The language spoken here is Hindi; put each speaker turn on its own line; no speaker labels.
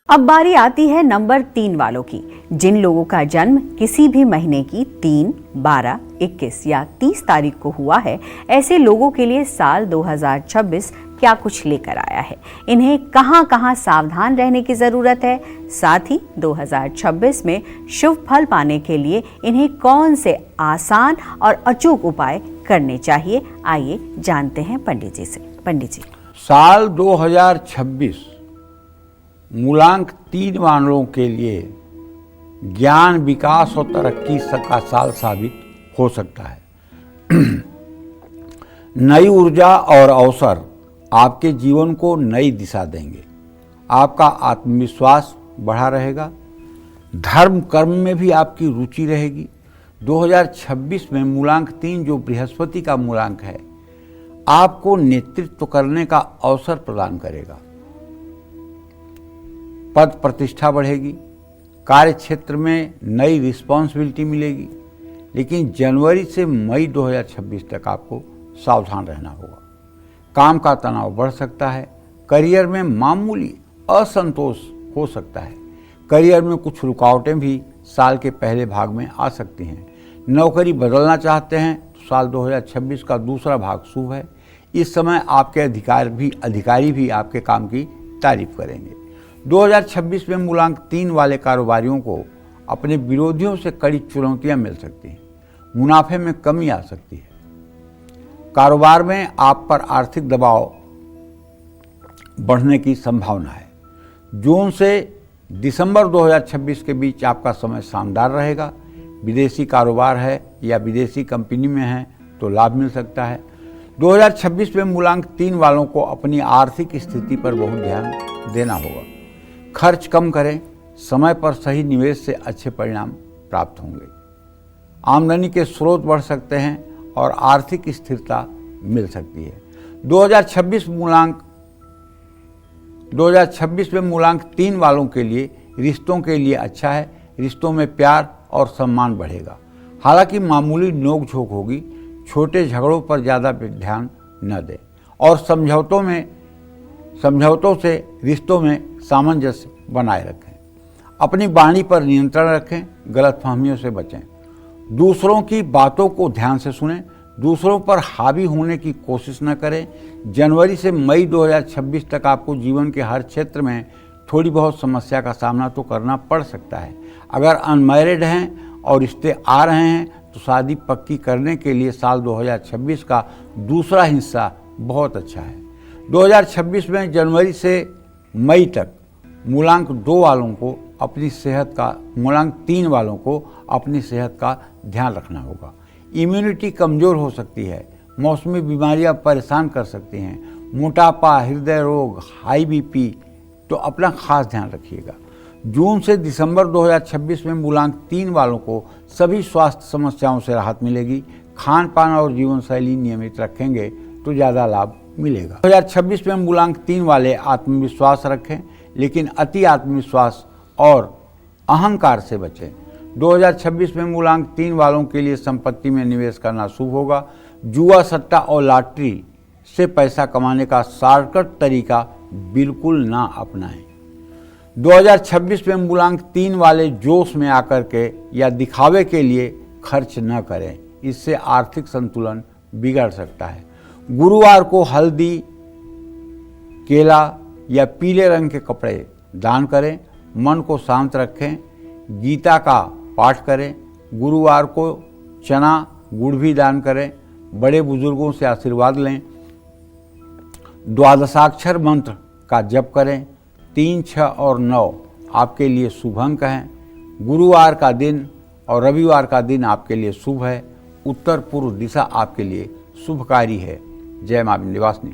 अब बारी आती है नंबर 3 वालों की। जिन लोगों का जन्म किसी भी महीने की 3, 12, 21 या 30 तारीख को हुआ है, ऐसे लोगों के लिए साल 2026 क्या कुछ लेकर आया है, इन्हें कहां कहां सावधान रहने की जरूरत है, साथ ही 2026 में शुभ फल पाने के लिए इन्हें कौन से आसान और अचूक उपाय करने चाहिए, आइए जानते हैं पंडित जी से। पंडित जी,
साल 2026 मूलांक 3 वालों के लिए ज्ञान, विकास और तरक्की का साल साबित हो सकता है। नई ऊर्जा और अवसर आपके जीवन को नई दिशा देंगे। आपका आत्मविश्वास बढ़ा रहेगा। धर्म कर्म में भी आपकी रुचि रहेगी। 2026 में मूलांक 3 जो बृहस्पति का मूलांक है, आपको नेतृत्व करने का अवसर प्रदान करेगा। पद प्रतिष्ठा बढ़ेगी। कार्य क्षेत्र में नई रिस्पॉन्सिबिलिटी मिलेगी। लेकिन जनवरी से मई 2026 तक आपको सावधान रहना होगा। काम का तनाव बढ़ सकता है। करियर में मामूली असंतोष हो सकता है। करियर में कुछ रुकावटें भी साल के पहले भाग में आ सकती हैं। नौकरी बदलना चाहते हैं तो साल 2026 का दूसरा भाग शुभ है। इस समय आपके अधिकारी भी आपके काम की तारीफ करेंगे। 2026 में मूलांक 3 वाले कारोबारियों को अपने विरोधियों से कड़ी चुनौतियां मिल सकती हैं। मुनाफे में कमी आ सकती है। कारोबार में आप पर आर्थिक दबाव बढ़ने की संभावना है। जून से दिसंबर 2026 के बीच आपका समय शानदार रहेगा। विदेशी कारोबार है या विदेशी कंपनी में है तो लाभ मिल सकता है। 2026 में मूलांक 3 वालों को अपनी आर्थिक स्थिति पर बहुत ध्यान देना होगा। खर्च कम करें। समय पर सही निवेश से अच्छे परिणाम प्राप्त होंगे। आमदनी के स्रोत बढ़ सकते हैं और आर्थिक स्थिरता मिल सकती है। 2026 में मूलांक 3 वालों के लिए रिश्तों के लिए अच्छा है। रिश्तों में प्यार और सम्मान बढ़ेगा। हालांकि मामूली नोक-झोंक होगी। छोटे झगड़ों पर ज़्यादा ध्यान न दें और समझौतों से रिश्तों में सामंजस्य बनाए रखें। अपनी वाणी पर नियंत्रण रखें। गलतफहमियों से बचें। दूसरों की बातों को ध्यान से सुनें। दूसरों पर हावी होने की कोशिश न करें। जनवरी से मई 2026 तक आपको जीवन के हर क्षेत्र में थोड़ी बहुत समस्या का सामना तो करना पड़ सकता है। अगर अनमैरिड हैं और रिश्ते आ रहे हैं तो शादी पक्की करने के लिए साल 2026 का दूसरा हिस्सा बहुत अच्छा है। 2026 में जनवरी से मई तक मूलांक 2 वालों को मूलांक 3 वालों को अपनी सेहत का ध्यान रखना होगा। इम्यूनिटी कमज़ोर हो सकती है। मौसमी बीमारियां परेशान कर सकती हैं। मोटापा, हृदय रोग, हाई बीपी, तो अपना खास ध्यान रखिएगा। जून से दिसंबर 2026 में मूलांक 3 वालों को सभी स्वास्थ्य समस्याओं से राहत मिलेगी। खान पान और जीवन शैली नियमित रखेंगे तो ज़्यादा लाभ मिलेगा। 2026 में मूलांक 3 वाले आत्मविश्वास रखें, लेकिन अति आत्मविश्वास और अहंकार से बचें। 2026 में मूलांक 3 वालों के लिए संपत्ति में निवेश करना शुभ होगा। जुआ, सट्टा और लॉटरी से पैसा कमाने का शॉर्टकट तरीका बिल्कुल ना अपनाएं। 2026 में मूलांक 3 वाले जोश में आकर के या दिखावे के लिए खर्च न करें। इससे आर्थिक संतुलन बिगड़ सकता है। गुरुवार को हल्दी, केला या पीले रंग के कपड़े दान करें। मन को शांत रखें। गीता का पाठ करें। गुरुवार को चना, गुड़ भी दान करें। बड़े बुजुर्गों से आशीर्वाद लें। द्वादशाक्षर मंत्र का जप करें। 3, 6 और 9 आपके लिए शुभ अंक हैं। गुरुवार का दिन और रविवार का दिन आपके लिए शुभ है। उत्तर पूर्व दिशा आपके लिए शुभकारी है। जय मां विंध्यवासिनी।